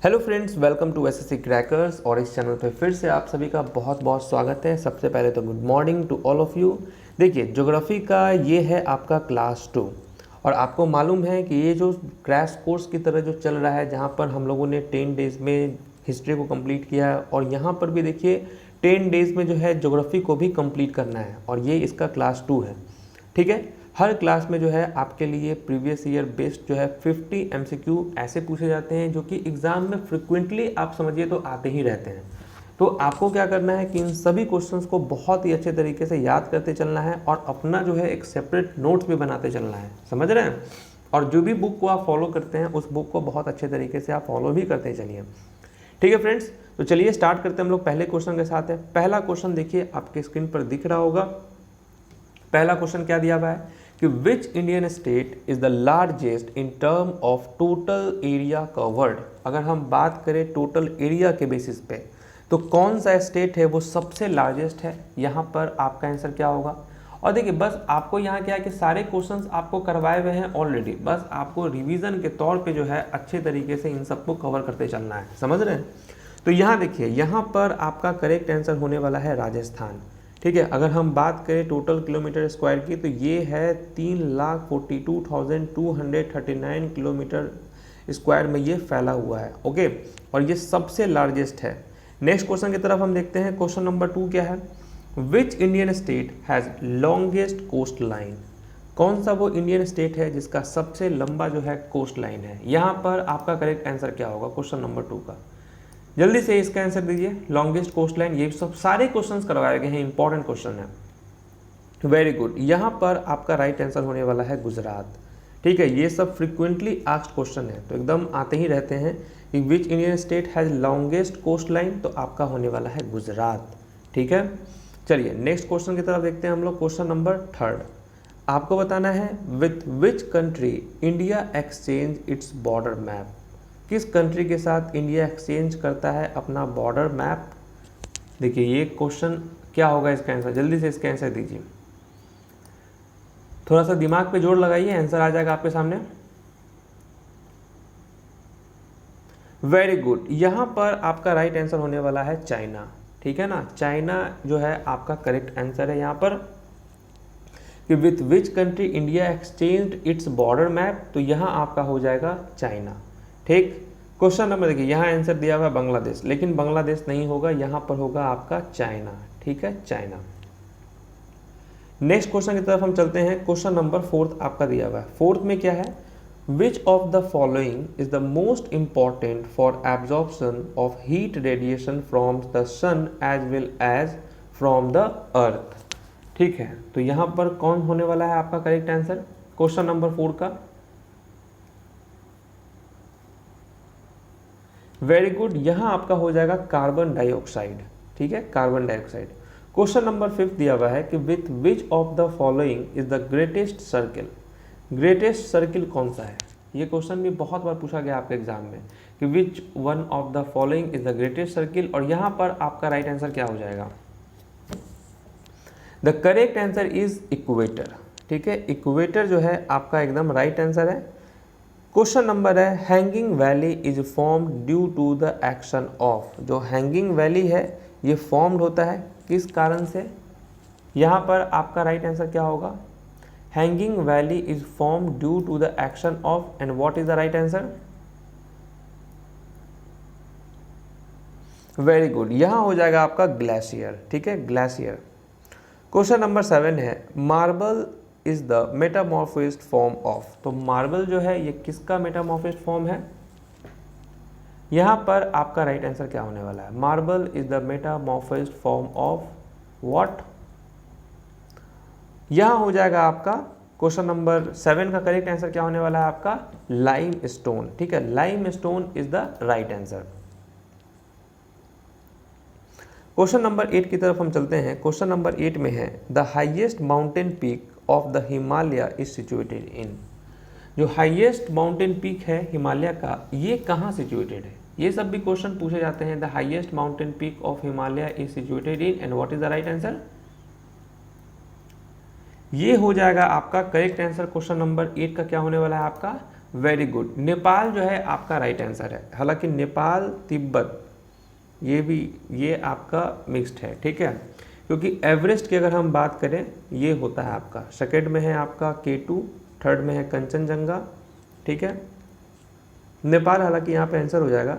Hello friends, welcome to SSC crackers. और इस channel पे फिर से आप सभी का बहुत बहुत स्वागत है। सबसे पहले तो good morning to all of you. देखिए, ज्योग्राफी का ये है आपका क्लास 2 और आपको मालूम है कि ये जो क्रैश कोर्स की तरह जो चल रहा है, जहाँ पर हम लोगों ने 10 डेज़ में हिस्ट्री को कंप्लीट किया है और यहाँ पर भी देखिए 10 डेज़ में जो है ज्योग्राफी को भी कंप्लीट करना है और ये इसका क्लास 2 है। ठीक है, हर क्लास में जो है आपके लिए प्रीवियस ईयर बेस्ड जो है 50 एमसीक्यू ऐसे पूछे जाते हैं जो कि एग्ज़ाम में फ्रिक्वेंटली आप समझिए तो आते ही रहते हैं। तो आपको क्या करना है कि इन सभी क्वेश्चंस को बहुत ही अच्छे तरीके से याद करते चलना है और अपना जो है एक सेपरेट नोट्स भी बनाते चलना है। समझ रहे हैं? और जो भी बुक को आप फॉलो करते हैं उस बुक को बहुत अच्छे तरीके से आप फॉलो भी करते चलिए। ठीक है फ्रेंड्स, तो चलिए स्टार्ट करते हैं हम लोग पहले क्वेश्चन के साथ है। पहला क्वेश्चन देखिए आपके स्क्रीन पर दिख रहा होगा। पहला क्वेश्चन क्या दिया हुआ है कि which Indian state is the largest in term of total area covered. अगर हम बात करें टोटल एरिया के बेसिस पे तो कौन सा स्टेट है वो सबसे लार्जेस्ट है। यहाँ पर आपका आंसर क्या होगा। और देखिए, बस आपको यहाँ क्या है कि सारे क्वेश्चंस आपको करवाए हुए हैं ऑलरेडी, बस आपको रिवीजन के तौर पे जो है अच्छे तरीके से इन सबको कवर करते चलना है। समझ रहे हैं? तो यहाँ देखिए, यहाँ पर आपका करेक्ट आंसर होने वाला है राजस्थान। ठीक है, अगर हम बात करें टोटल किलोमीटर स्क्वायर की तो ये है 3,42,239 किलोमीटर स्क्वायर में ये फैला हुआ है। ओके, और ये सबसे लार्जेस्ट है। नेक्स्ट क्वेश्चन की तरफ हम देखते हैं। क्वेश्चन नंबर 2 क्या है। Which Indian state has longest coast line. कौन सा वो इंडियन स्टेट है जिसका सबसे लंबा जो है कोस्ट लाइन है। यहाँ पर आपका करेक्ट आंसर क्या होगा क्वेश्चन नंबर 2 का। जल्दी से इसका आंसर दीजिए। लॉन्गेस्ट कोस्ट लाइन, ये सब सारे क्वेश्चंस करवाए गए हैं, इंपॉर्टेंट क्वेश्चन है। वेरी गुड, यहाँ पर आपका राइट आंसर होने वाला है गुजरात। ठीक है, ये सब फ्रिक्वेंटली आस्क्ड क्वेश्चन है तो एकदम आते ही रहते हैं कि which Indian state has longest coast line, तो आपका होने वाला है गुजरात। ठीक है, चलिए नेक्स्ट क्वेश्चन की तरफ देखते हैं हम लोग। क्वेश्चन नंबर 3 आपको बताना है with which country India exchange its border map. किस कंट्री के साथ इंडिया एक्सचेंज करता है अपना बॉर्डर मैप। देखिए, ये क्वेश्चन क्या होगा इसका आंसर, जल्दी से इसका आंसर दीजिए। थोड़ा सा दिमाग पे जोर लगाइए, आंसर आ जाएगा आपके सामने। वेरी गुड, यहाँ पर आपका राइट आंसर होने वाला है चाइना। ठीक है ना, चाइना जो है आपका करेक्ट आंसर है यहाँ पर कि with which country India exchanged its border map, तो यहाँ आपका हो जाएगा चाइना। ठीक, क्वेश्चन नंबर देखिए, यहाँ आंसर दिया हुआ है बांग्लादेश, लेकिन बांग्लादेश नहीं होगा, यहाँ पर होगा आपका चाइना। ठीक है, चाइना। नेक्स्ट क्वेश्चन की तरफ हम चलते हैं। क्वेश्चन नंबर 4 आपका दिया हुआ है। 4 में क्या है, which of the following is the most important for absorption of heat radiation from the sun as well as from the earth. ठीक है, तो यहाँ पर कौन होने वाला है आपका करेक्ट आंसर क्वेश्चन नंबर 4 का। वेरी गुड, यहाँ आपका हो जाएगा कार्बन डाइऑक्साइड। ठीक है, कार्बन डाइऑक्साइड। क्वेश्चन नंबर 5 दिया हुआ है कि with which of the following is the greatest circle. Greatest circle कौन सा है। ये क्वेश्चन भी बहुत बार पूछा गया आपके एग्जाम में कि which one of the following is the greatest circle, और यहाँ पर आपका राइट आंसर क्या हो जाएगा। The correct answer is equator. ठीक है, इक्वेटर जो है आपका एकदम राइट आंसर है। क्वेश्चन नंबर है hanging valley is formed due to the action of. जो हैंगिंग वैली है ये फॉर्म्ड होता है किस कारण से। यहाँ पर आपका राइट आंसर क्या होगा। Hanging valley is formed due to the action of, and what is the right answer. Very good, यहाँ हो जाएगा आपका ग्लेशियर। ठीक है, ग्लेशियर। क्वेश्चन नंबर 7 है marble is the metamorphosed form of. तो मार्बल जो है ये किसका मेटामॉर्फिस्ड फॉर्म है। यहाँ पर आपका राइट आंसर क्या होने वाला है। Marble is the metamorphosed form of what. यहाँ हो जाएगा आपका क्वेश्चन नंबर 7 का करेक्ट आंसर क्या होने वाला है आपका लाइम स्टोन। ठीक है, lime stone is the right answer. Question number 8 की तरफ हम चलते हैं। क्वेश्चन नंबर 8 में है the highest mountain peak of the Himalaya is situated in. जो हाईएस्ट माउंटेन पीक है हिमालय का ये कहाँ सिचुएटेड है। ये सब भी क्वेश्चन पूछे जाते हैं। The highest mountain peak of Himalaya is situated in, and what is the right answer. ये हो जाएगा आपका करेक्ट आंसर। क्वेश्चन नंबर 8 का क्या होने वाला है आपका वेरी गुड, नेपाल जो है आपका राइट आंसर है। हालांकि नेपाल तिब्बत ये आपका मिक्स्ड है, ठीक है, क्योंकि एवरेस्ट की अगर हम बात करें ये होता है आपका सेकेंड में है आपका K2, थर्ड में है कंचनजंगा, ठीक है। नेपाल हालांकि यहाँ पे आंसर हो जाएगा।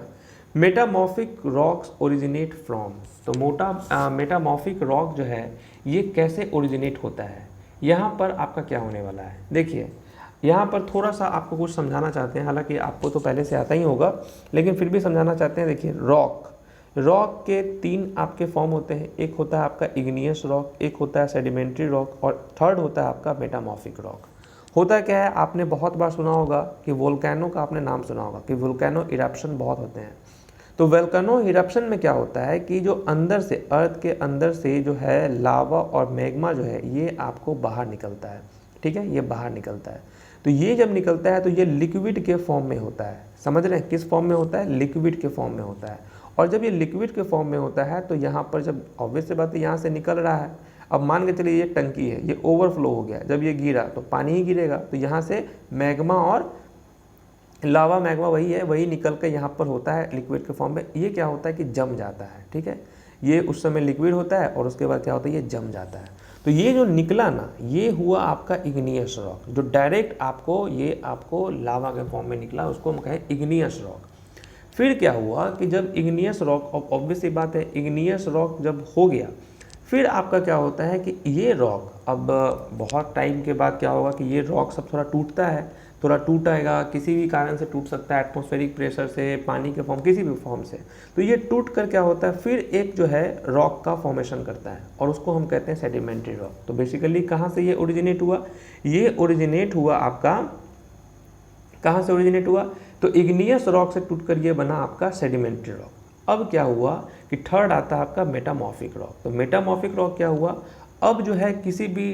मेटामॉर्फिक रॉक्स ओरिजिनेट फ्रॉम, तो मेटामॉर्फिक रॉक जो है ये कैसे ओरिजिनेट होता है, यहाँ पर आपका क्या होने वाला है। देखिए यहाँ पर थोड़ा सा आपको कुछ समझाना चाहते हैं, हालांकि आपको तो पहले से आता ही होगा लेकिन फिर भी समझाना चाहते हैं। देखिए रॉक के 3 आपके फॉर्म होते हैं, एक होता है आपका इग्नियस रॉक, एक होता है सेडिमेंट्री रॉक और थर्ड होता है आपका मेटामॉर्फिक रॉक। होता क्या है, आपने बहुत बार सुना होगा कि वोल्केनो का आपने नाम सुना होगा कि वोल्केनो इरप्शन बहुत होते हैं। तो वोल्केनो इरप्शन में क्या होता है कि जो अंदर से अर्थ के अंदर से जो है लावा और मैग्मा जो है ये आपको बाहर निकलता है, ठीक है, ये बाहर निकलता है। तो ये जब निकलता है तो ये लिक्विड के फॉर्म में होता है, समझ रहे हैं, किस फॉर्म में होता है, लिक्विड के फॉर्म में होता है। और जब ये लिक्विड के फॉर्म में होता है तो यहाँ पर जब ऑब्वियस सी बात है यहाँ से निकल रहा है, अब मान के चलिए ये टंकी है, ये ओवरफ्लो हो गया, जब ये गिरा तो पानी ही गिरेगा, तो यहाँ से मैग्मा और लावा, मैग्मा वही है, वही निकल कर यहाँ पर होता है लिक्विड के फॉर्म में। ये क्या होता है कि जम जाता है, ठीक है, ये उस समय लिक्विड होता है और उसके बाद क्या होता है ये जम जाता है। तो ये जो निकला ना ये हुआ आपका इग्नियस रॉक, जो डायरेक्ट आपको लावा के फॉर्म में निकला उसको हम कहें इग्नियस रॉक। फिर क्या हुआ कि जब इग्नियस रॉक, ऑब्वियस सी बात है इग्नियस रॉक जब हो गया फिर आपका क्या होता है कि ये रॉक अब बहुत टाइम के बाद क्या होगा कि ये रॉक सब थोड़ा टूटता है, थोड़ा टूटेगा, किसी भी कारण से टूट सकता है, एटमॉस्फेरिक प्रेशर से, पानी के फॉर्म, किसी भी फॉर्म से। तो ये टूट कर क्या होता है फिर एक जो है रॉक का फॉर्मेशन करता है और उसको हम कहते हैं सेडिमेंट्री रॉक। तो बेसिकली कहाँ से ये ओरिजिनेट हुआ, ये ओरिजिनेट हुआ आपका, कहाँ से ओरिजिनेट हुआ, तो इग्नियस रॉक से टूटकर ये बना आपका सेडिमेंट्री रॉक। अब क्या हुआ कि थर्ड आता है आपका मेटामॉर्फिक रॉक। तो मेटामॉर्फिक रॉक क्या हुआ, अब जो है किसी भी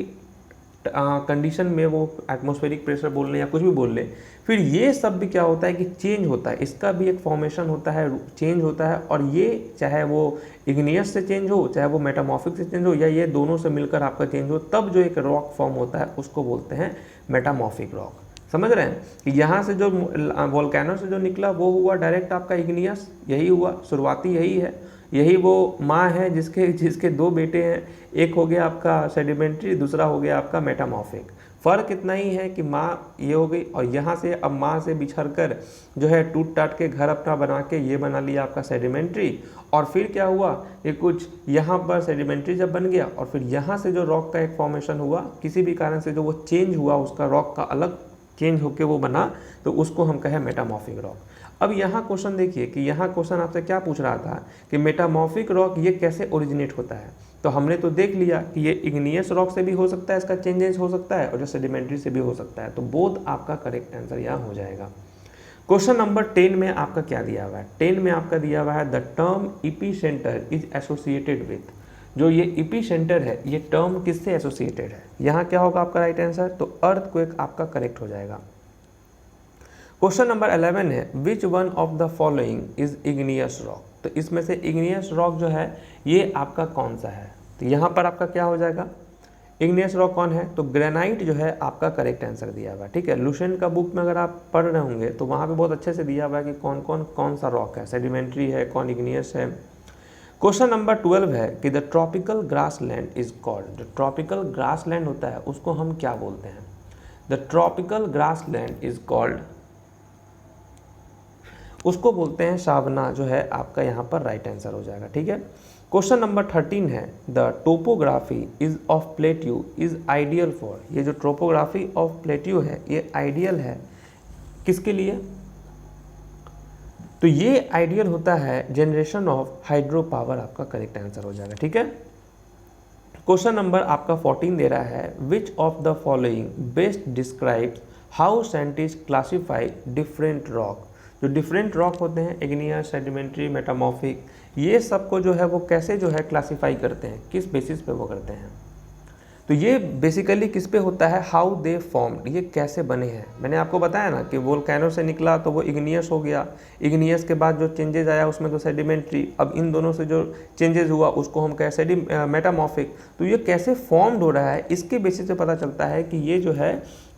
कंडीशन में वो एटमॉस्फेरिक प्रेशर बोल लें या कुछ भी बोल लें, फिर ये सब भी क्या होता है कि चेंज होता है, इसका भी एक फॉर्मेशन होता है, चेंज होता है। और ये चाहे वो इग्नियस से चेंज हो, चाहे वो मेटामॉर्फिक से चेंज हो, या ये दोनों से मिलकर आपका चेंज हो, तब जो एक रॉक फॉर्म होता है उसको बोलते हैं मेटामॉर्फिक रॉक। समझ रहे हैं कि यहाँ से जो वोल्केनो से जो निकला वो हुआ डायरेक्ट आपका इग्नियस, यही हुआ, शुरुआती यही है, यही वो माँ है जिसके 2 बेटे हैं, एक हो गया आपका सेडिमेंट्री, दूसरा हो गया आपका मेटामॉर्फिक। फ़र्क इतना ही है कि माँ ये हो गई और यहाँ से अब माँ से बिछड़कर जो है टूट टाट के घर अपना बना के ये बना लिया आपका सेडिमेंट्री। और फिर क्या हुआ कि कुछ यहाँ पर सेडिमेंट्री जब बन गया और फिर यहाँ से जो रॉक का एक फॉर्मेशन हुआ, किसी भी कारण से जो वो चेंज हुआ, उसका रॉक का अलग चेंज होके वो बना, तो उसको हम कहें मेटामॉर्फिक रॉक। अब यहाँ क्वेश्चन देखिए कि यहाँ क्वेश्चन आपसे क्या पूछ रहा था कि मेटामॉर्फिक रॉक ये कैसे ओरिजिनेट होता है। तो हमने तो देख लिया कि ये इग्नियस रॉक से भी हो सकता है, इसका चेंजेस हो सकता है, और जो सेडिमेंट्री से भी हो सकता है। तो बोथ आपका करेक्ट आंसर यहाँ हो जाएगा। क्वेश्चन नंबर 10 में आपका क्या दिया हुआ है, 10 में आपका दिया हुआ है the term epicentre is associated with. जो ये इपीसेंटर है ये टर्म किससे एसोसिएटेड है, यहाँ क्या होगा आपका राइट आंसर, तो अर्थक्वेक आपका करेक्ट हो जाएगा। क्वेश्चन नंबर 11 है विच one of the following is igneous rock. तो इसमें से इग्नियस रॉक जो है ये आपका कौन सा है, तो यहाँ पर आपका क्या हो जाएगा, इग्नियस रॉक कौन है, तो ग्रेनाइट जो है आपका करेक्ट आंसर दिया हुआ है। ठीक है, लुसेंट का बुक में अगर आप पढ़ रहे होंगे तो वहाँ पे बहुत अच्छे से दिया हुआ है कि कौन सा रॉक है, सेडिमेंट्री है, कौन इग्नियस है। क्वेश्चन नंबर 12 है कि the tropical grass land is called. जो ट्रॉपिकल ग्रास लैंड होता है उसको हम क्या बोलते हैं, the tropical grass land is called, उसको बोलते हैं सावना, जो है आपका यहाँ पर राइट आंसर हो जाएगा। ठीक है, क्वेश्चन नंबर 13 है the topography is of plateau is ideal for. ये जो टोपोग्राफी ऑफ प्लेट्यू है ये आइडियल है किसके लिए, तो ये आइडियल होता है जनरेशन ऑफ हाइड्रो पावर, आपका करेक्ट आंसर हो जाएगा। ठीक है, क्वेश्चन नंबर आपका 14 दे रहा है which of the following best describes how scientist classify different rock. जो डिफरेंट रॉक होते हैं इग्नियस, सेडिमेंट्री, मेटामॉर्फिक, ये सबको जो है वो कैसे जो है क्लासीफाई करते हैं, किस बेसिस पे वो करते हैं, तो ये बेसिकली किस पे होता है, हाउ दे फॉर्म्ड, ये कैसे बने हैं। मैंने आपको बताया ना कि वोल्केनो से निकला तो वो इग्नियस हो गया, इग्नियस के बाद जो चेंजेस आया उसमें तो सेडिमेंट्री, अब इन दोनों से जो चेंजेस हुआ उसको हम कहें मेटामॉर्फिक। तो ये कैसे फॉर्म्ड हो रहा है इसके बेसिस पे पता चलता है कि ये जो है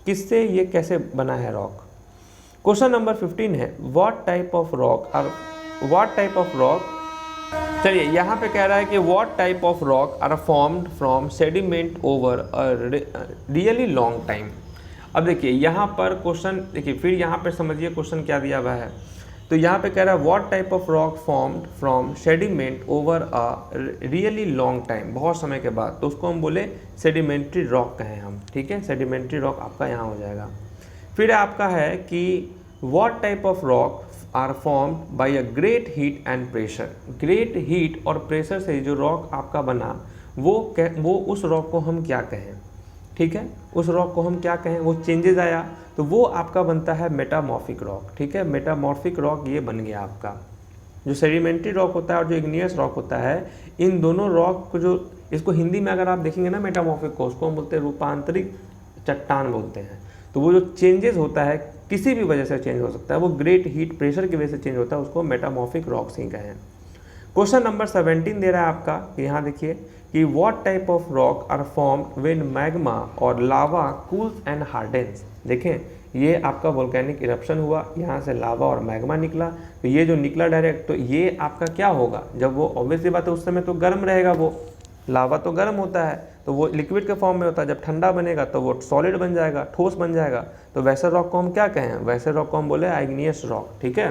किससे, ये कैसे बना है रॉक। क्वेश्चन नंबर 15 है व्हाट टाइप ऑफ रॉक चलिए यहाँ पे कह रहा है कि what type of rock are formed from sediment over a really long time. अब देखिए यहाँ पर क्वेश्चन देखिए, फिर यहाँ पे समझिए क्वेश्चन क्या दिया हुआ है। तो यहाँ पे कह रहा है what type of rock formed from sediment over a really long time, बहुत समय के बाद, तो उसको हम बोले सेडिमेंट्री रॉक कहें हम, ठीक है। सेडिमेंट्री रॉक आपका यहाँ हो जाएगा। फिर आपका है कि what type of rock are formed by a great heat and pressure. Great heat और प्रेशर से जो रॉक आपका बना वो उस रॉक को हम क्या कहें, ठीक है, उस रॉक को हम क्या कहें, वो चेंजेस आया तो वो आपका बनता है मेटामॉर्फिक रॉक, ठीक है। मेटामॉर्फिक रॉक ये बन गया आपका। जो सेडिमेंट्री रॉक होता है और जो इग्नियस रॉक होता है, इन दोनों रॉक को जो, इसको हिंदी में अगर आप देखेंगे ना मेटामॉर्फिक को, उसको हम बोलते हैं रूपांतरिक चट्टान बोलते हैं। तो वो जो चेंजेस होता है किसी भी वजह से चेंज हो सकता है, वो ग्रेट हीट प्रेशर की वजह से चेंज होता है, उसको मेटामॉर्फिक रॉक्स ही कहें। क्वेश्चन नंबर 17 दे रहा है आपका, यहाँ देखिए कि what type of rock are formed when magma और लावा कूल्स एंड हार्डेंस। देखें ये आपका वोल्केनिक इरप्शन हुआ, यहाँ से लावा और मैग्मा निकला, तो ये जो निकला डायरेक्ट, तो ये आपका क्या होगा, जब वो ऑब्वियसली बात है उस समय तो गर्म रहेगा, वो लावा तो गर्म होता है तो वो लिक्विड के फॉर्म में होता है, जब ठंडा बनेगा तो वो सॉलिड बन जाएगा, ठोस बन जाएगा। तो वैसे रॉक को हम क्या कहें, वैसे रॉक को हम बोले इग्नियस रॉक, ठीक है।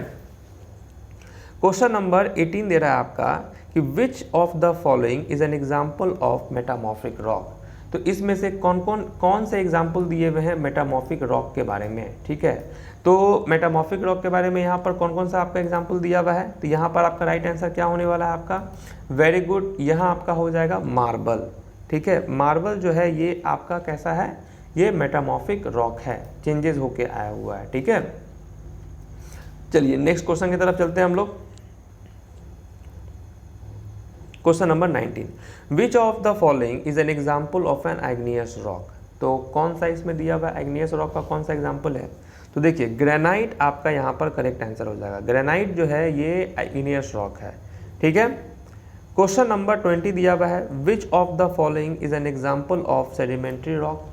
क्वेश्चन नंबर 18 दे रहा है आपका कि विच of the following is an example of metamorphic rock. तो इसमें से कौन से एग्जाम्पल दिए हुए हैं मेटामॉर्फिक रॉक के बारे में, ठीक है। तो मेटामॉर्फिक रॉक के बारे में यहाँ पर कौन कौन सा आपका एग्जाम्पल दिया हुआ है, तो यहाँ पर आपका राइट आंसर क्या होने वाला है आपका, वेरी गुड, यहाँ आपका हो जाएगा मार्बल, ठीक है। मार्बल जो है ये आपका कैसा है, ये मेटामॉर्फिक रॉक है, चेंजेस होके आया हुआ है, ठीक है। चलिए नेक्स्ट क्वेश्चन की तरफ चलते हैं हम लोग। Question number 19, which of the following is an example of an igneous rock. तो कौन सा इसमें दिया हुआ इग्नियस रॉक का कौन सा एग्जाम्पल है, तो देखिए ग्रेनाइट आपका यहाँ पर करेक्ट आंसर हो जाएगा। ग्रेनाइट जो है ये इग्नियस रॉक है, ठीक है। क्वेश्चन नंबर 20 दिया हुआ है which of the following is an example of sedimentary rock.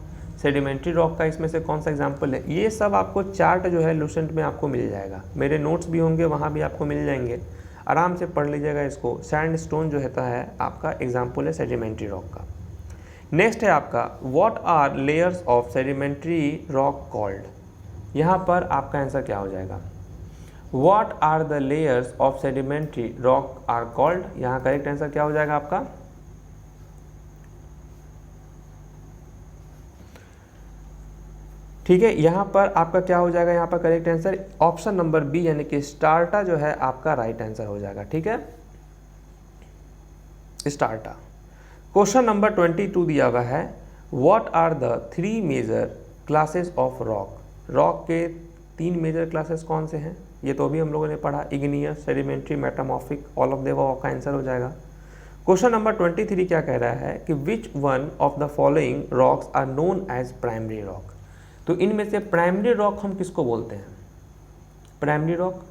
Sedimentary rock का इसमें से कौन सा एग्जाम्पल है, ये सब आपको चार्ट जो है लूसेंट में आपको मिल जाएगा, मेरे नोट्स भी होंगे वहाँ भी आपको मिल जाएंगे, आराम से पढ़ लीजिएगा इसको। सैंड स्टोन जो होता है आपका एग्जाम्पल है सेडिमेंट्री रॉक का। नेक्स्ट है आपका what are layers of sedimentary rock called. यहाँ पर आपका आंसर क्या हो जाएगा, what are the layers of sedimentary rock are called. यहाँ करेक्ट आंसर क्या हो जाएगा आपका, ठीक है। यहाँ पर आपका क्या हो जाएगा, यहाँ पर correct answer option number B यानी कि स्टार्टा जो है आपका राइट आंसर हो जाएगा, ठीक है, स्टार्टा। क्वेश्चन नंबर 22 दिया हुआ है what are the 3 major classes of rock. Rock के 3 मेजर क्लासेस कौन से हैं, ये तो अभी हम लोगों ने पढ़ा, igneous, sedimentary, metamorphic, all of the above का आंसर हो जाएगा। क्वेश्चन नंबर 23 क्या कह रहा है कि which one of the following rocks are known as primary rock. तो इनमें से प्राइमरी रॉक हम किसको बोलते हैं, प्राइमरी रॉक,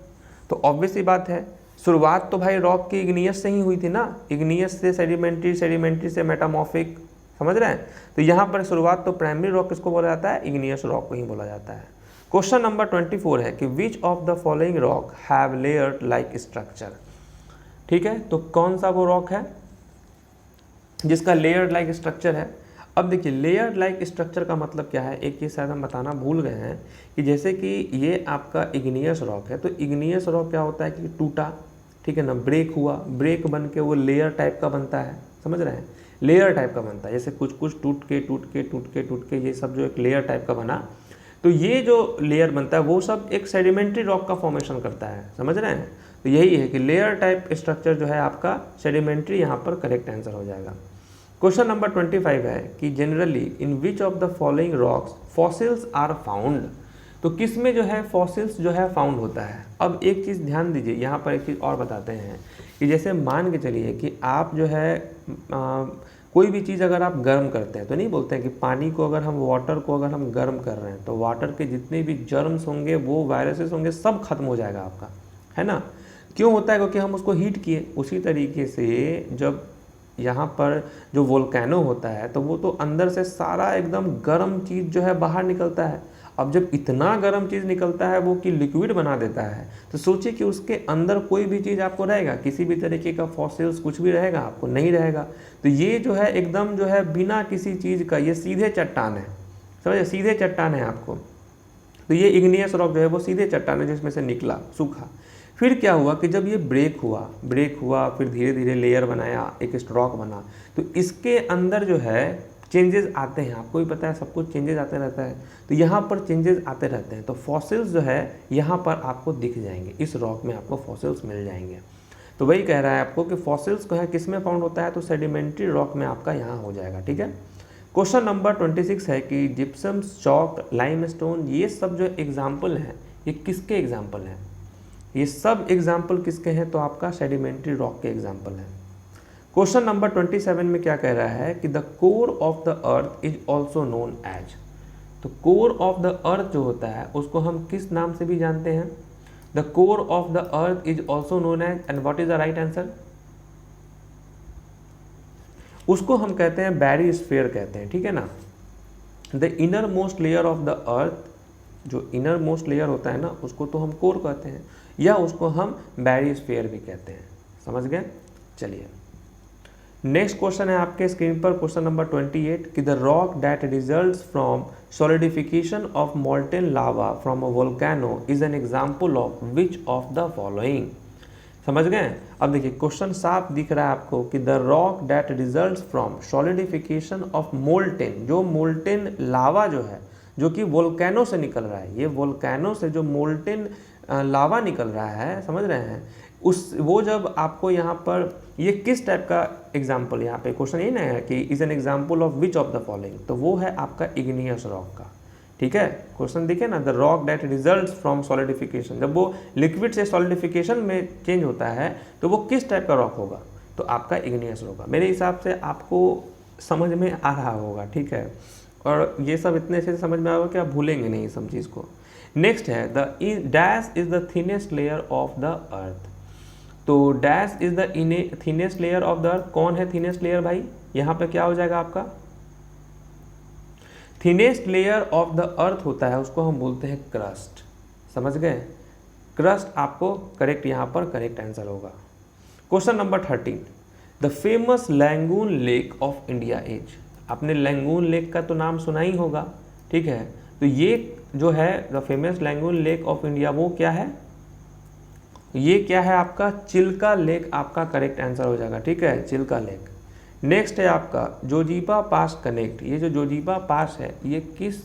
तो ऑब्वियसली बात है शुरुआत तो भाई रॉक की इग्नियस से ही हुई थी ना, इग्नियस से सेडिमेंट्री, सेडिमेंट्री से मेटामॉर्फिक, समझ रहे हैं। तो यहाँ पर शुरुआत तो प्राइमरी रॉक किसको बोला जाता है, इग्नियस रॉक को ही बोला जाता है। क्वेश्चन नंबर 24 है कि विच of the following rock have layered like structure. ठीक है, तो कौन सा वो रॉक है जिसका लेयर्ड लाइक स्ट्रक्चर है। अब देखिए लेयर्ड लाइक स्ट्रक्चर का मतलब क्या है, एक चीज़ शायद हम बताना भूल गए हैं कि जैसे कि ये आपका इग्नियस रॉक है, तो इग्नियस रॉक क्या होता है कि टूटा, ठीक है ना, ब्रेक हुआ, ब्रेक बन के वो लेयर टाइप का बनता है, समझ रहे हैं, लेयर टाइप का बनता है, जैसे कुछ कुछ टूट के ये सब जो एक लेयर टाइप का बना, तो ये जो लेयर बनता है वो सब एक सेडिमेंट्री रॉक का फॉर्मेशन करता है, समझ रहे हैं। तो यही है कि लेयर टाइप स्ट्रक्चर जो है आपका सेडिमेंट्री, यहाँ पर करेक्ट आंसर हो जाएगा। क्वेश्चन नंबर 25 है कि generally in which of the following rocks fossils are found. तो किस में जो है फॉसिल्स जो है फाउंड होता है। अब एक चीज़ ध्यान दीजिए, यहाँ पर एक चीज़ और बताते हैं कि जैसे मान के चलिए कि आप जो है कोई भी चीज़ अगर आप गर्म करते हैं, तो नहीं बोलते हैं कि पानी को अगर हम वाटर को अगर हम गर्म कर रहे हैं तो वाटर के जितने भी जर्म्स होंगे, वो वायरसेस होंगे, सब खत्म हो जाएगा आपका, है ना। क्यों होता है, क्योंकि हम उसको हीट किए। उसी तरीके से जब यहाँ पर जो वोल्केनो होता है तो वो तो अंदर से सारा एकदम गर्म चीज़ जो है बाहर निकलता है। अब जब इतना गर्म चीज़ निकलता है वो कि लिक्विड बना देता है, तो सोचिए कि उसके अंदर कोई भी चीज़ आपको रहेगा, किसी भी तरीके का फॉसिल्स कुछ भी रहेगा आपको नहीं रहेगा। तो ये जो है एकदम जो है बिना किसी चीज़ का, ये सीधे चट्टान है, समझे, सीधे चट्टान है आपको। तो ये इग्नियस रॉक जो है वो सीधे चट्टान है जिसमें से निकला सूखा। फिर क्या हुआ कि जब ये ब्रेक हुआ फिर धीरे धीरे लेयर बनाया, एक स्ट्रोक बना, तो इसके अंदर जो है चेंजेस आते हैं। आपको भी पता है सब कुछ चेंजेस आते रहता है, तो यहाँ पर चेंजेस आते रहते हैं। तो फॉसिल्स जो है यहाँ पर आपको दिख जाएंगे, इस रॉक में आपको फॉसिल्स मिल जाएंगे। तो वही कह रहा है आपको कि फॉसिल्स जो है किस में फाउंड होता है, तो सेडिमेंट्री रॉक में आपका यहाँ हो जाएगा। ठीक है। क्वेश्चन नंबर 26 है कि जिप्सम, चॉक, लाइमस्टोन, ये सब जो एग्जाम्पल हैं ये किसके एग्जाम्पल हैं? ये सब एग्जाम्पल किसके हैं? तो आपका सेडिमेंट्री रॉक के एग्जाम्पल हैं। क्वेश्चन नंबर 27 में क्या कह रहा है कि the core of the earth is also known as. तो कोर ऑफ द अर्थ जो होता है उसको हम किस नाम से भी जानते हैं? The core of the earth is also known as, and what is the right answer? उसको हम कहते हैं बैरिस्फीयर कहते हैं। ठीक है ना। The inner most layer of the earth, जो इनर मोस्ट लेयर होता है ना उसको तो हम कोर कहते हैं, या उसको हम बैरिस्फीयर भी कहते हैं। समझ गए? चलिए नेक्स्ट क्वेश्चन है आपके स्क्रीन पर, क्वेश्चन नंबर 28 कि the rock that results from solidification of molten lava from a volcano is an example of which of the following. समझ गए? अब देखिए क्वेश्चन साफ दिख रहा है आपको कि the rock that results from solidification of molten, जो मोल्टेन लावा जो है जो कि वोल्केनो से निकल रहा है, ये वोल्केनो से जो मोल्टेन लावा निकल रहा है, समझ रहे हैं, उस वो जब आपको यहाँ पर ये किस टाइप का एग्जाम्पल, यहाँ पे क्वेश्चन ये ना है कि is an example of which of the following, तो वो है आपका इग्नियस रॉक का। ठीक है। क्वेश्चन देखिए ना, the rock that results from solidification, जब वो लिक्विड से सॉलिडिफिकेशन में चेंज होता है तो वो किस टाइप का रॉक होगा, तो आपका इग्नियस होगा। मेरे हिसाब से आपको समझ में आ रहा होगा। ठीक है। और ये सब इतने से समझ में आएगा कि आप भूलेंगे नहीं सब चीज़ को। नेक्स्ट है the dash is the thinnest layer of the earth. तो dash is the thinnest layer of the earth. कौन है थिनेस्ट लेयर भाई? यहाँ पे क्या हो जाएगा आपका? थिनेस्ट लेयर ऑफ द अर्थ होता है उसको हम बोलते हैं क्रस्ट। समझ गए? क्रस्ट आपको करेक्ट यहाँ पर करेक्ट आंसर होगा। Question number 13 the famous lagoon lake of India is. आपने लैंगून लेक का तो नाम सुना ही होगा। ठीक है। तो ये जो है the famous lagoon lake of India, वो क्या है? ये क्या है आपका? चिल्का लेक आपका करेक्ट आंसर हो जाएगा। ठीक है, चिल्का लेक। नेक्स्ट है आपका जोजीबा पास कनेक्ट। ये जो जोजीबा पास है ये किस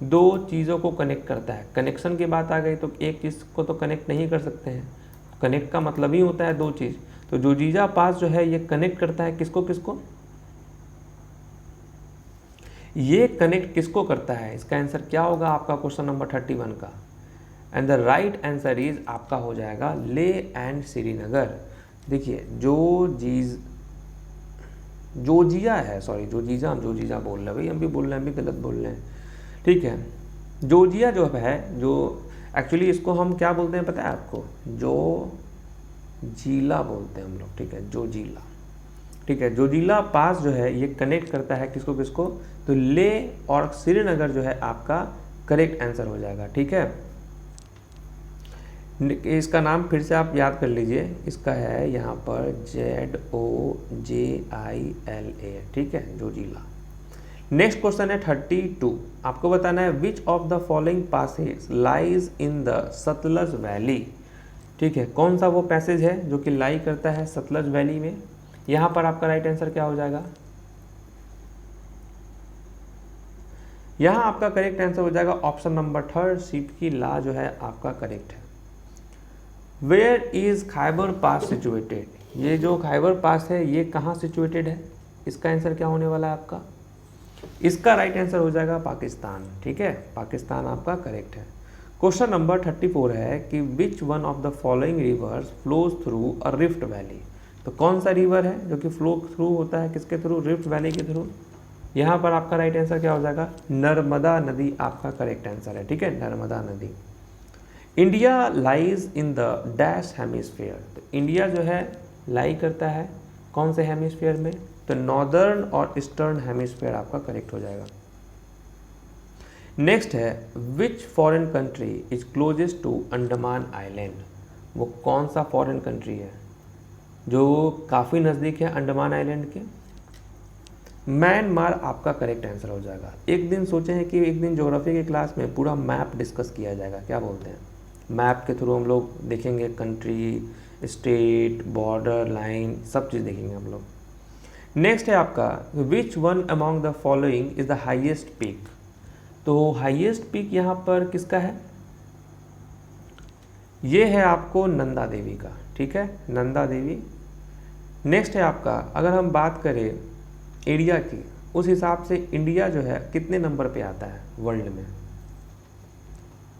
दो चीज़ों को कनेक्ट करता है? कनेक्शन की बात आ गई तो एक चीज़ को तो कनेक्ट नहीं कर सकते हैं, कनेक्ट का मतलब ही होता है दो चीज़। तो जोजीबा पास जो है ये कनेक्ट करता है किसको किसको? ये कनेक्ट किसको करता है? इसका आंसर क्या होगा आपका क्वेश्चन नंबर 31 का? And the right answer is आपका हो जाएगा ले एंड श्रीनगर। देखिए जोजिया है, सॉरी जोजीजा, हम जोजीजा बोल रहे हैं भाई, हम भी बोल रहे हैं, हम भी गलत बोल रहे हैं। ठीक है। जोजिया जो है, जो एक्चुअली इसको हम क्या बोलते हैं पता है आपको? जोजीला बोलते हैं हम लोग। ठीक है, जोजीला। ठीक है। जोजीला पास जो है ये कनेक्ट करता है किसको किसको? तो ले और श्रीनगर जो है आपका करेक्ट आंसर हो जाएगा। ठीक है। इसका नाम फिर से आप याद कर लीजिए, इसका है यहाँ पर ZOJILA। ठीक है, जोजिला। नेक्स्ट क्वेश्चन है 32। आपको बताना है which of the following passage lies in the Sutlej valley. ठीक है, कौन सा वो पैसेज है जो कि लाई करता है सतलज वैली में? यहाँ पर आपका राइट आंसर क्या हो जाएगा? यहाँ आपका करेक्ट आंसर हो जाएगा ऑप्शन नंबर 3, सीट की ला जो है आपका करेक्ट है। Where is Khyber pass situated? ये जो खैबर पास है ये कहाँ सिचुएटेड है? इसका आंसर क्या होने वाला है आपका? इसका राइट आंसर हो जाएगा पाकिस्तान। ठीक है, पाकिस्तान आपका करेक्ट है। क्वेश्चन नंबर 34 है कि which one of the following reverse flows through a rift valley. तो कौन सा रिवर है जो कि फ्लो थ्रू होता है किसके थ्रू? रिफ्ट वैली के थ्रू। यहाँ पर आपका राइट आंसर क्या हो जाएगा? नर्मदा नदी आपका करेक्ट आंसर है। ठीक है, नर्मदा नदी। India lies in the dash hemisphere. तो इंडिया जो है लाई करता है कौन से हेमिस्फीयर में? तो नॉर्दर्न और ईस्टर्न हेमिस्फीयर आपका करेक्ट हो जाएगा। नेक्स्ट है which foreign country is closest to Andaman island, वो कौन सा फॉरेन कंट्री है जो काफ़ी नज़दीक है अंडमान आइलैंड के? म्यांमार आपका करेक्ट आंसर हो जाएगा। एक दिन सोचे हैं कि एक दिन ज्योग्राफी की क्लास में पूरा मैप डिस्कस किया जाएगा, क्या बोलते हैं? मैप के थ्रू हम लोग देखेंगे कंट्री, स्टेट, बॉर्डर लाइन, सब चीज़ देखेंगे हम लोग। नेक्स्ट है आपका which one among the following is the highest peak, तो हाईएस्ट पीक यहाँ पर किसका है? ये है आपको नंदा देवी का, ठीक है, नंदा देवी। नेक्स्ट है आपका, अगर हम बात करें एरिया की, उस हिसाब से इंडिया जो है कितने नंबर पे आता है वर्ल्ड में?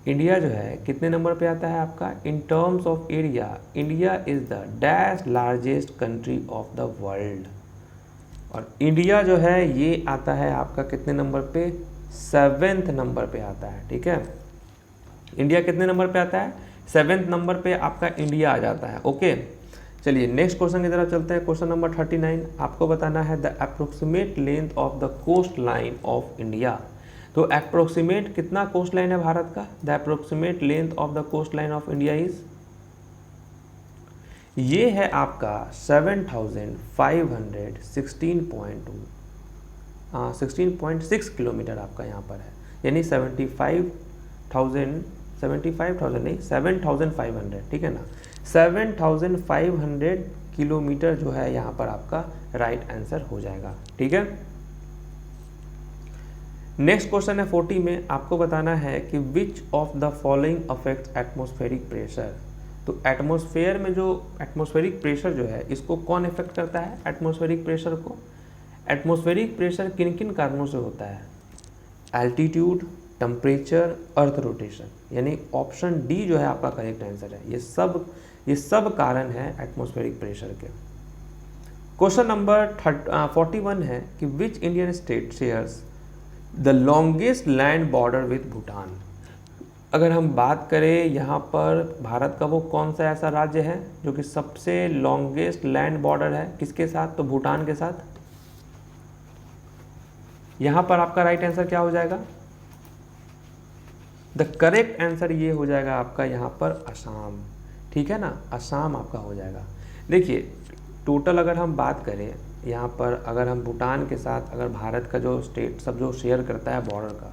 इंडिया जो है कितने नंबर पे आता है आपका? In terms of area India is the dash largest country of the world, और इंडिया जो है ये आता है आपका कितने नंबर पे? 7वें नंबर पे आता है, ठीक है। इंडिया कितने नंबर पे आता है? 7वें नंबर पे आपका इंडिया आ जाता है। ओके, चलिए नेक्स्ट क्वेश्चन की तरफ चलते हैं। क्वेश्चन नंबर 39 आपको बताना है the approximate length of the coast line of India, तो अप्रोक्सीमेट कितना कोस्ट लाइन है भारत का? The approximate length of the coast line of India is, ये है आपका 16,516.6 किलोमीटर आपका यहाँ पर है, यानी 75,000 नहीं 7,500, ठीक है ना। 7,500 किलोमीटर जो है यहाँ पर आपका राइट आंसर हो जाएगा, ठीक है। नेक्स्ट क्वेश्चन है 40 में, आपको बताना है कि विच of the following affects atmospheric pressure, तो एटमॉस्फेयर में जो एटमॉस्फेरिक प्रेशर जो है इसको कौन इफेक्ट करता है? एटमॉस्फेरिक प्रेशर को, एटमॉस्फेरिक प्रेशर किन किन कारणों से होता है? एल्टीट्यूड, टेम्परेचर, अर्थ रोटेशन, यानी ऑप्शन डी जो है आपका करेक्ट आंसर है। ये सब कारण है एटमॉस्फेरिक प्रेशर के। क्वेश्चन नंबर 41 है कि which Indian state shares the longest land border with Bhutan, अगर हम बात करें यहाँ पर भारत का वो कौन सा ऐसा राज्य है जो कि सबसे लॉन्गेस्ट लैंड बॉर्डर है किसके साथ? तो भूटान के साथ। यहाँ पर आपका राइट आंसर क्या हो जाएगा? द करेक्ट आंसर ये हो जाएगा आपका यहाँ पर असम, ठीक है ना, असम आपका हो जाएगा। देखिए टोटल अगर हम बात करें यहाँ पर, अगर हम भूटान के साथ अगर भारत का जो स्टेट सब जो शेयर करता है बॉर्डर का,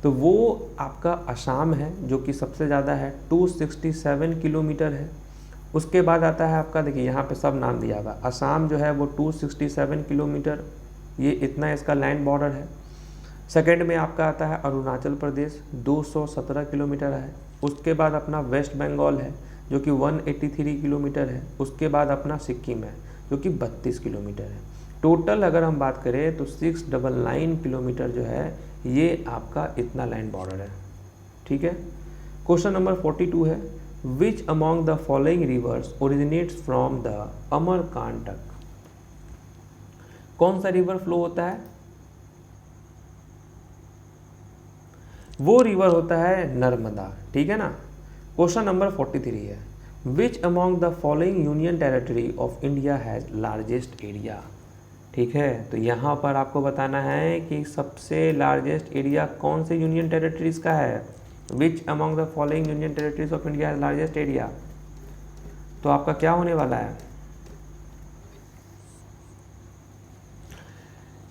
तो वो आपका असम है जो कि सबसे ज़्यादा है, 267 किलोमीटर है। उसके बाद आता है आपका, देखिए यहाँ पे सब नाम दिया हुआ, असम जो है वो 267 किलोमीटर, ये इतना इसका लैंड बॉर्डर है। सेकंड में आपका आता है अरुणाचल प्रदेश, 217 किलोमीटर है। उसके बाद अपना वेस्ट बंगाल है जो कि 183 किलोमीटर है। उसके बाद अपना सिक्किम है जो कि 32 किलोमीटर है। टोटल अगर हम बात करें तो 699 किलोमीटर जो है ये आपका इतना लैंड बॉर्डर है, ठीक है। क्वेश्चन नंबर 42 है which among the following rivers originates from the Amarkantak, कौन सा रिवर फ्लो होता है? वो रिवर होता है नर्मदा, ठीक है ना। क्वेश्चन नंबर 43 है which among the following union territory of India has largest area, ठीक है। तो यहाँ पर आपको बताना है कि सबसे लार्जेस्ट एरिया कौन से यूनियन टेरिटरीज का है? Which among the following union territories of India has largest area, तो आपका क्या होने वाला है?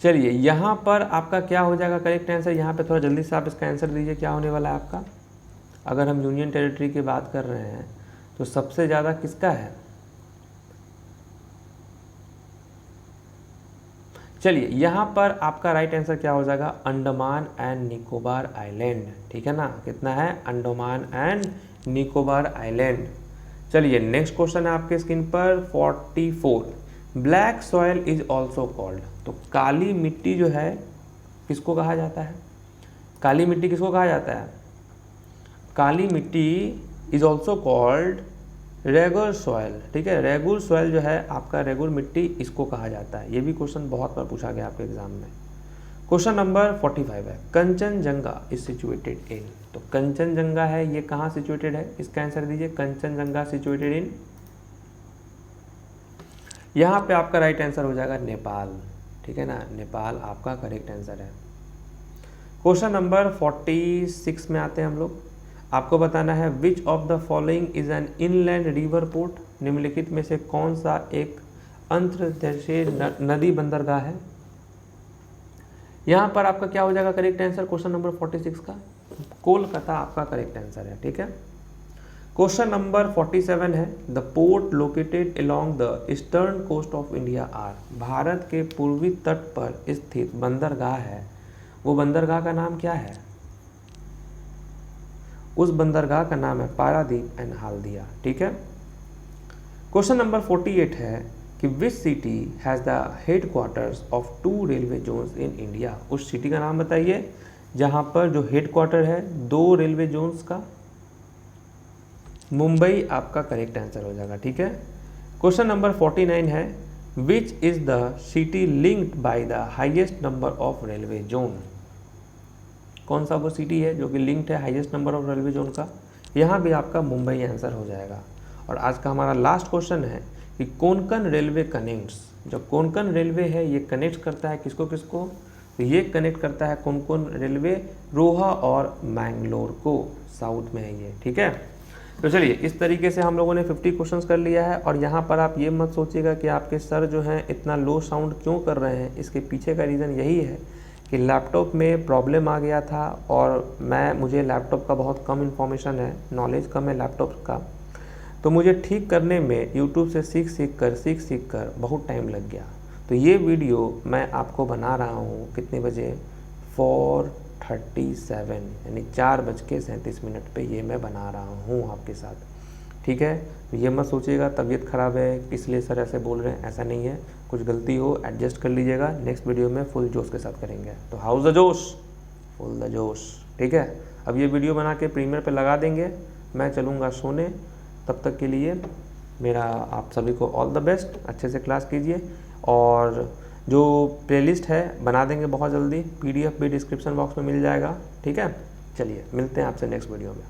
चलिए यहाँ पर आपका क्या हो जाएगा करेक्ट आंसर? यहाँ पे थोड़ा जल्दी से आप इसका आंसर दीजिए, क्या होने वाला है आपका? अगर हम यूनियन टेरिटरी की बात कर रहे हैं तो सबसे ज़्यादा किसका है? चलिए यहाँ पर आपका राइट आंसर क्या हो जाएगा? अंडमान एंड निकोबार आइलैंड, ठीक है ना। कितना है? Andaman and Nicobar island. चलिए नेक्स्ट क्वेश्चन है आपके स्क्रीन पर 44, black soil is also called, तो काली मिट्टी जो है किसको कहा जाता है? काली मिट्टी किसको कहा जाता है? काली मिट्टी is also called regular soil, ठीक है। रेगुलर सॉयल जो है आपका, रेगुलर मिट्टी इसको कहा जाता है। ये भी क्वेश्चन बहुत बार पूछा गया आपके एग्जाम में। क्वेश्चन नंबर 45 है कंचनजंगा इज सिचुएटेड इन, तो कंचनजंगा है ये कहाँ सिचुएटेड है? इसका आंसर दीजिए। कंचनजंगा सिचुएटेड इन, यहाँ पे आपका राइट आंसर हो जाएगा नेपाल, ठीक है ना। नेपाल आपका करेक्ट आंसर है। क्वेश्चन नंबर 46 में आते हैं हम लोग। आपको बताना है which of the following is N inland river port. निम्नलिखित में से कौन सा एक अंतर्देशीय नदी बंदरगाह है। यहाँ पर आपका क्या हो जाएगा करेक्ट आंसर क्वेश्चन नंबर 46 का, कोलकाता आपका करेक्ट आंसर है। ठीक है। क्वेश्चन नंबर 47 है the port located along the eastern coast of India are. Bharat के पूर्वी तट पर स्थित बंदरगाह है, वो बंदरगाह का नाम क्या है। उस बंदरगाह का नाम है पारादीप एंड हल्दिया। ठीक है। क्वेश्चन नंबर 48 है कि which city has the headquarters of 2 railway zones in India. उस सिटी का नाम बताइए जहाँ पर जो हेडक्वार्टर है 2 रेलवे जोन्स का। मुंबई आपका करेक्ट आंसर हो जाएगा। ठीक है। क्वेश्चन नंबर 49 है which is the city linked by the highest number of railway zone. कौन सा वो सिटी है जो कि लिंक्ड है highest number of railway zone का। यहाँ भी आपका मुंबई आंसर हो जाएगा। और आज का हमारा लास्ट क्वेश्चन है कि कोंकण रेलवे कनेक्ट्स। जो कोंकण रेलवे है ये कनेक्ट करता है किसको किसको, तो ये कनेक्ट करता है कोंकण रेलवे रोहा और मैंगलोर को, साउथ में है ये। ठीक है। तो चलिए इस तरीके से हम लोगों ने 50 क्वेश्चंस कर लिया है। और यहाँ पर आप ये मत सोचिएगा कि आपके सर जो हैं इतना लो साउंड क्यों कर रहे हैं। इसके पीछे का रीज़न यही है कि लैपटॉप में प्रॉब्लम आ गया था और मुझे लैपटॉप का बहुत कम इन्फॉर्मेशन है, नॉलेज कम है लैपटॉप का, तो मुझे ठीक करने में यूट्यूब से सीख कर बहुत टाइम लग गया। तो ये वीडियो मैं आपको बना रहा हूँ कितने बजे 4:37 यानी 4:37 पे ये मैं बना रहा हूँ आपके साथ। ठीक है। तो ये मत सोचिएगा तबीयत ख़राब है इसलिए सर ऐसे बोल रहे हैं, ऐसा नहीं है। कुछ गलती हो एडजस्ट कर लीजिएगा, नेक्स्ट वीडियो में फुल जोश के साथ करेंगे। तो हाउस द जोश, फुल द जोश। ठीक है। अब ये वीडियो बना के प्रीमियर पे लगा देंगे, मैं चलूँगा सोने। तब तक के लिए मेरा आप सभी को ऑल द बेस्ट, अच्छे से क्लास कीजिए। और जो प्लेलिस्ट है बना देंगे बहुत जल्दी, PDF भी डिस्क्रिप्शन बॉक्स में मिल जाएगा। ठीक है। चलिए मिलते हैं आपसे नेक्स्ट वीडियो में।